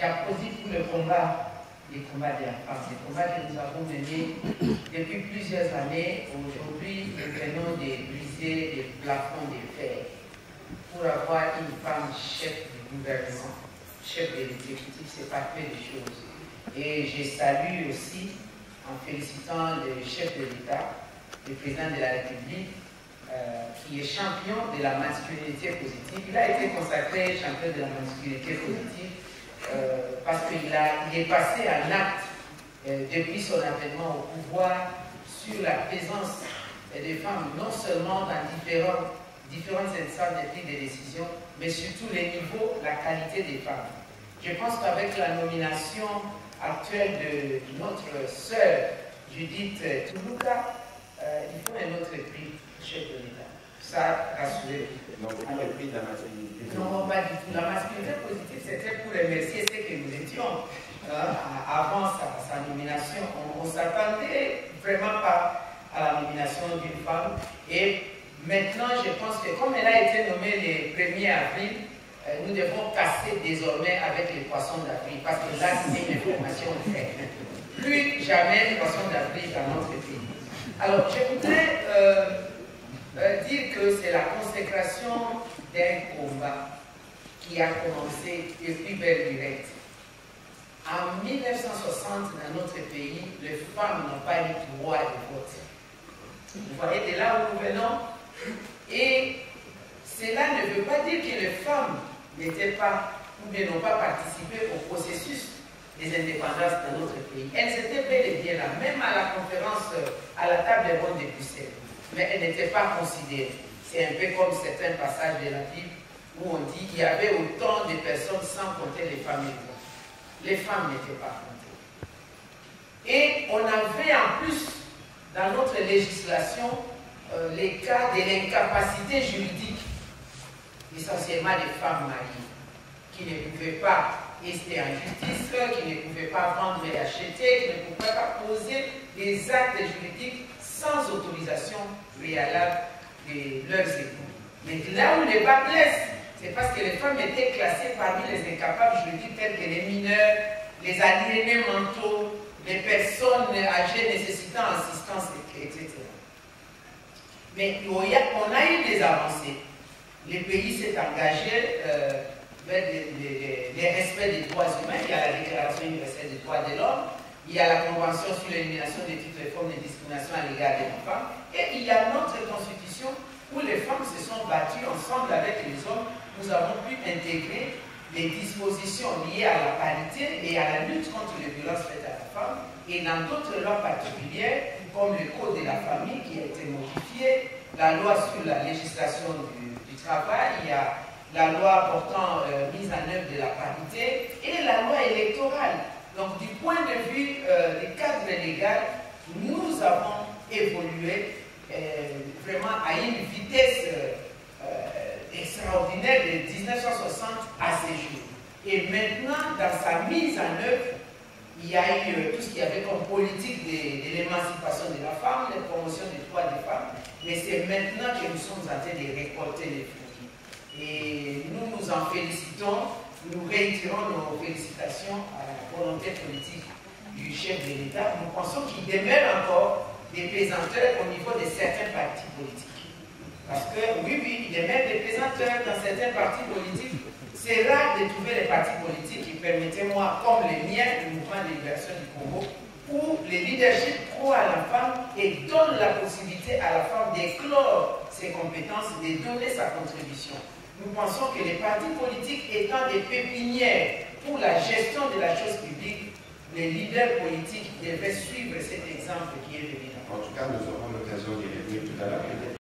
j'applaudis pour le combat, les combats des femmes, les combats que nous avons menés depuis plusieurs années. Aujourd'hui, nous venons de briser les plafonds de fer pour avoir une femme chef du gouvernement, chef de l'exécutif. C'est pas peu de choses. Et je salue aussi, en félicitant le chef de l'État, le président de la République, qui est champion de la masculinité positive. Il a été consacré champion de la masculinité positive parce qu'il est passé en acte depuis son avènement au pouvoir sur la présence des femmes, non seulement dans différentes instances de prise de décision, mais surtout les niveaux, la qualité des femmes. Je pense qu'avec la nomination actuelle de notre sœur Judith Toulouka, il faut un autre prix, chef de l'État. Ça, rassurez-vous. Non, pas le prix de la masculinité. Non, pas du tout. La masculinité positive, c'était pour remercier ce que nous étions avant sa nomination. On ne s'attendait vraiment pas à la nomination d'une femme. Et maintenant, je pense que comme elle a été nommée le 1er avril, nous devons casser désormais avec les poissons d'avril, parce que là, c'est une information vraie. Plus jamais les poissons d'avril dans notre pays. Alors, je voudrais dire que c'est la consécration d'un combat qui a commencé depuis belle lurette. En 1960, dans notre pays, les femmes n'ont pas eu droit de vote. Vous voyez de là où nous venons. Et cela ne veut pas dire que les femmes n'étaient pas ou n'ont pas participé au processus des indépendances dans notre pays. Elles étaient bel et bien là, même à la conférence, à la table ronde de Bruxelles. Mais elles n'étaient pas considérées. C'est un peu comme certains passages de la Bible où on dit qu'il y avait autant de personnes sans compter les femmes et les hommes. Les femmes n'étaient pas comptées. Et on avait en plus, dans notre législation, les cas de l'incapacité juridique, essentiellement des femmes mariées, qui ne pouvaient pas rester en justice, qui ne pouvaient pas vendre et acheter, qui ne pouvaient pas poser des actes juridiques sans autorisation préalable de leurs époux. Mais là où les bas blessent, c'est parce que les femmes étaient classées parmi les incapables juridiques tels que les mineurs, les aliénés mentaux, les personnes âgées nécessitant assistance, etc. Mais on a eu des avancées. Le pays s'est engagé vers le respect des droits humains. Il y a la Déclaration universelle des droits de l'homme, il y a la Convention sur l'élimination de toutes les formes de discrimination à l'égard des femmes, et il y a notre Constitution où les femmes se sont battues ensemble avec les hommes. Nous avons pu intégrer les dispositions liées à la parité et à la lutte contre les violences faites à la femme, et dans d'autres lois particulières, comme le Code de la famille qui a été modifié, la loi sur la législation du travail, il y a la loi portant mise en œuvre de la parité et la loi électorale. Donc du point de vue du cadre légal, nous avons évolué vraiment à une vitesse extraordinaire de 1960 à ces jours. Et maintenant, dans sa mise en œuvre, il y a eu tout ce qu'il y avait comme politique de l'émancipation de la femme, la promotion des droits des femmes, mais c'est maintenant que nous sommes en train de récolter les fruits. Et nous nous en félicitons, nous réitérons nos félicitations à la volonté politique du chef de l'État. Nous pensons qu'il demeure encore des pesanteurs au niveau de certains partis politiques. Parce que, oui, il demeure des pesanteurs dans certains partis politiques. C'est rare de trouver les partis politiques qui, permettez-moi, comme les miens, le mouvement de libération du Congo, où le leadership croit à la femme et donne la possibilité à la femme d'éclore ses compétences, de donner sa contribution. Nous pensons que les partis politiques étant des pépinières pour la gestion de la chose publique, les leaders politiques devaient suivre cet exemple qui est venu. En tout cas, nous aurons l'occasion d'y revenir tout à l'heure.